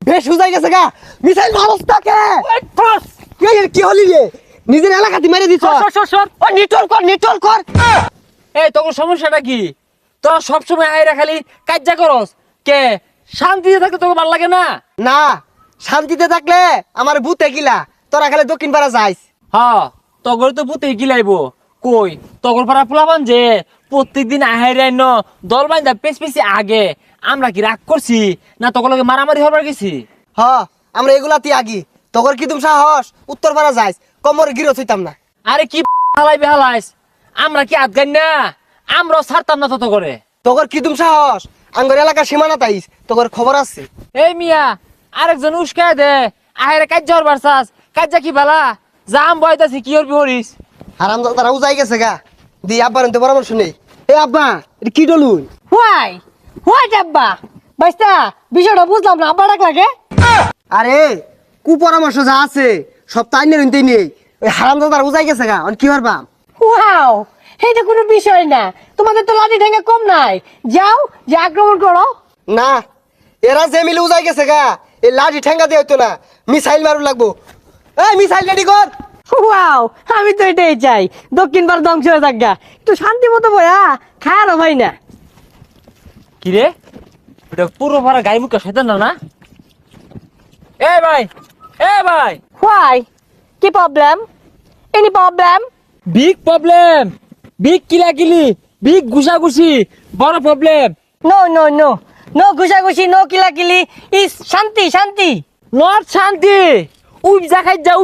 বেশ হুজাই গেছে গা মিসাইল মারস্তাকে কি হলি রে নিজের এলাকাতে মেরে দিছ ও নিটল কর এই তোর সমস্যাটা কি? তোরা সবসময় আইরা খালি কাজ্জা করস কে? শান্তিতে থাকতে তোকে ভালো লাগে না? না শান্তিতে থাকলে আমার ভূতে গিলা তোরা খালি দক্ষিণ পাড়া যাইস হ্যাঁ তগর তো পুতে গিলাইবো কই তগর পাড়া পোলাবান যে প্রত্যেকদিন আহাইরাই ন দল বাইন্দা পেছি আগে আমরা কি রাগ করছি না তগর লগে মারামারি হবার গেছি? হ আমরা এগুলাতে আগি তোর কি তুমি সাহস উত্তর পাড়া যাইস কমর গিরো হইতাম না আরে কি হালাই বেহালাইস আমরা কি আদগান না? আমরাও ছাড়তাম না তত করে। তোর কি তুমি সাহস আঙ্গর এলাকা সীমানা তাইস তোর খবর আছে এই মিয়া আরেকজন উস্কায় দে আহারে কাজ্জা হরবার চাস কাজ্জা কি বালা জাম বয়তাছি কি হরবি হরিস? হারাম তারা উজাই গেছে গা দি আব্বার তো পরামর্শ নেই এ আব্বা এটা কি ডলুন হোয়াই আব্বা বাইস্তা বিষয়টা বুঝলাম না আব্বা ডাক লাগে আরে কু পরামর্শ যা আছে সব তাই নেই ওই হারাম দাদার উজাই গেছে গা কি পারবা ওয়াও এইটা কোনো বিষয় না তোমাদের তো লাঠি ঠেঙ্গা কম নাই যাও যে আক্রমণ করো না এরা যে মিলে উজাই গেছে গা এই লাঠি ঠেঙ্গা দিয়ে হইতো না মিসাইল মারু লাগবো এই মিসাইল রেডি কর ওয়াও আমি তো এটাই চাই দক্ষিণ ভারত ধ্বংস হয়ে থাক গা একটু শান্তি মতো বয়া খায়ারও ভাই না কি রে এটা পুরো ভরা গায়ে মুখে শয়তান না? এ ভাই হোয়াই কি প্রবলেম এনি প্রবলেম বিগ কিলাকিলি বিগ ঘুষাঘুষি বড় problem. No no no no ঘুষাঘুষি নো কিলাকিলি ইস শান্তি শান্তি নট শান্তি उपजा खाइजा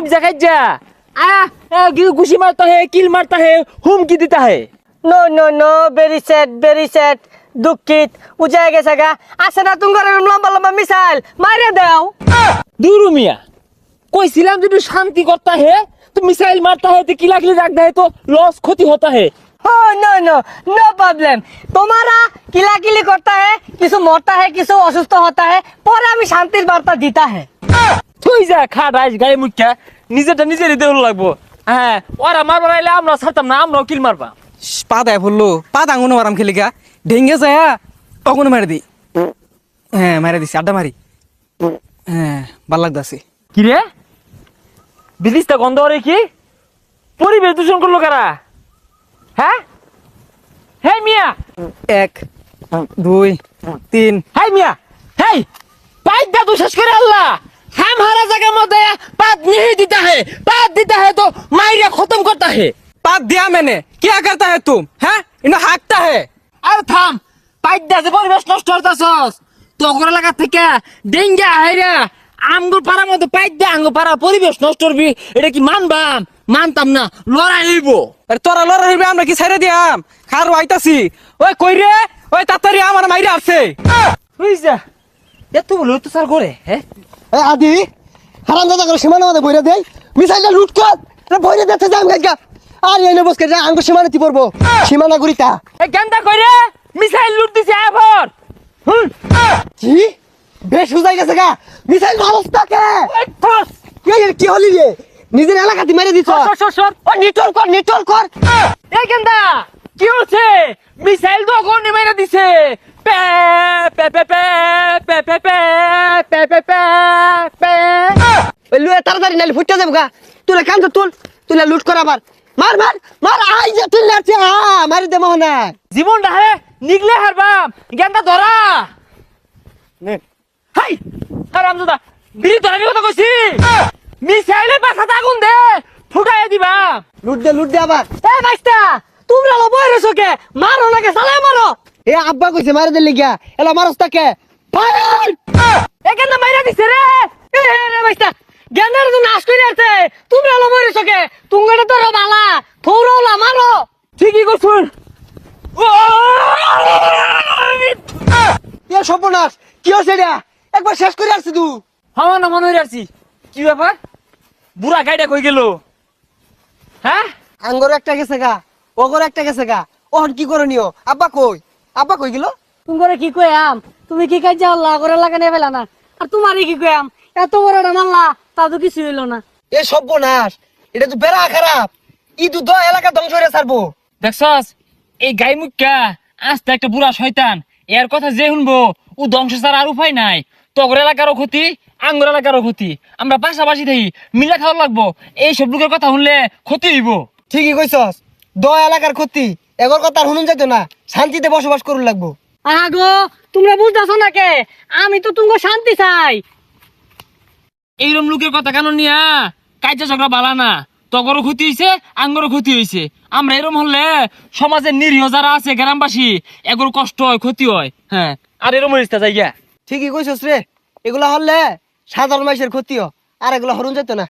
घुसी मारता है किल मारता है हुमकी देता है। No no no very sad দুঃখিত উজায় গেছে গা আছে না তোমার লম্বা লম্বা মিসাইল মারিয়ে দাও दूर मिया कोई सिलाम जो शांति करता है तो मिसाइल मारता है तो किला किला रखता है तो लॉस क्षति होता है। हो नो नो नो प्रॉब्लम तुम्हारा किलाकिली करता है किसी मरता है किसी असुस्थ होता है पर हमें शांति वार्ता देता है। তুই যা খাটাইস গায়ে মুখা নিজেরটা নিজেরই দেউল লাগবো। হ্যাঁ ওরা মারবার আইলে আমরা ছাড়তাম না আমরাও কিল মারবা। পা দেয় বললো পা দাঙ্গুনো মারাম খেলিকা ঢেঙ্গে যায় তখনও মেরে দি হ্যাঁ মেরে দিছি আড্ডা মারি হ্যাঁ ভাল লাগতাছে কি রে বিদিশটা গন্ধ করে কি পরিবেশ দূষণ করলো কারা? হ্যাঁ হে মিয়া 1 2 3 हाय मिया हाय पाइप दा तो शेष करे अल्लाह हमारा जगह मत है पात नहीं देता है तो मायरा खत्म करता है। पात दिया मैंने क्या करता है तुम हैं इन्हें हाँकता है। अरे थाम पाइप दा से परिवेश नष्ट करता सस तो ओकरा लगा থেকে ডেঙ্গা হাইরা আমগো পাড়ার মধ্যে পাইপ দা আমগো পাড়া পরিবেশ নষ্ট করবি এটা কি মানতাম না লড়াই হইব। আরে তোরা লড়াই হইবে আমরা কি ছাইরা দিয়াম খার আইতাছি ওই কই রে ওই তাড়াতাড়ি আমার মাইরে আসছে বুঝছা এত বলে তো স্যার করে হ্যাঁ এ আদি হারাম দাদা করে সীমানা মধ্যে বইরা দেই মিসাইলটা লুট কর রে বইরা দেখতে যাম গাইগা আর এনে বসকে যা আঙ্গ সীমানাতে পড়বো সীমানা গুরিতা এ গেন্দা কইরে মিসাইল লুট দিছে এবার কি বেশ হুজাই গেছে গা মিসাইল মারস্তাকে কি হলি রে নিজের এলাকাতে মেরে দিছ ও নিটল কর এই গেন্দা কি হচ্ছে মিসাইল তো কোন মেরে দিছে pay pay pay pay pay pay pay pay pay pay pay ওই লুয়ে তাড়াতাড়ি নালি ফুটতে যাবো গা তুলে কান তুলে লুট কর আবার মার আই যে তুই লাগছে মারি দে মোহনা জীবনটা হে নিগলে হারবাম গেন্দা ধরা নে হাই হারামজাদা বিড়ি ধরার কথা কইছি মিসাইলের পাছাতে আগুন দে ফুটাই দিবা লুট দে আবার এ বাইস্তা তোমরা লো বইরে সকে মারো নাকি সালাই মারো এ আব্বা কইছে মারি দে লিগা এলা মারস্তাকে ফায়ার এখানে মাইরা দিছে রে এ বাইস্তা গেন্দার তো নাশ করে আছে তোমরা লো বইরে সকে তুঙ্গড়ে তো বালা থৌরলা মারো ঠিকই করছুন এ সর্বনাশ কি হচ্ছে রে একবার শেষ করে আসছিস তুই আমার না মনে হইছে কি ব্যাপার বুড়া গাইডা কই গেল? হ্যাঁ আঙ্গর একটা গেছে গা ওগর একটা গেছে গা ওহন কি করে নিও আব্বা কই গেল তুঙ্গরে কি কইয়াম তুমি কি কাজ আল্লাহ করে লাগানে ফেলা না আর তোমারই কি কইয়াম এত বড় মাল্লা তা তো কিছু হইল না এ সর্বনাশ এটা তো বেড়া খারাপ ই তো এলাকা ধ্বংস হয়ে ছাড়বো দেখছস এই গাই মুখা আস্তে একটা বুড়া শয়তান এর কথা যে শুনবো ও ধ্বংস ছাড়া আর উপায় নাই তগর এলাকারও ক্ষতি আঙ্গুর এলাকারও ক্ষতি আমরা পাশাপাশি থাকি মিলা খাওয়া লাগবো এই সব লোকের কথা শুনলে ক্ষতি হইব ঠিকই কইছস এলাকার ক্ষতি এগর কথা আর শুনুন যাইতো না শান্তিতে বসবাস করুন লাগবো। আগো তোমরা বুঝতেছো না কে আমি তো তুমি শান্তি চাই। এইরকম লোকের কথা কেন নিয়া কাজা ঝগড়া বালা না তগরও ক্ষতি হয়েছে আঙ্গরও ক্ষতি হয়েছে আমরা এরকম হলে সমাজের নিরীহ যারা আছে গ্রামবাসী এগুলো কষ্ট হয় ক্ষতি হয় হ্যাঁ আর এরকম হইছে জায়গা ঠিকই কইছস রে, এগুলা হলে সাধারণ মানুষের ক্ষতিও আর এগুলা হরুন যেত না।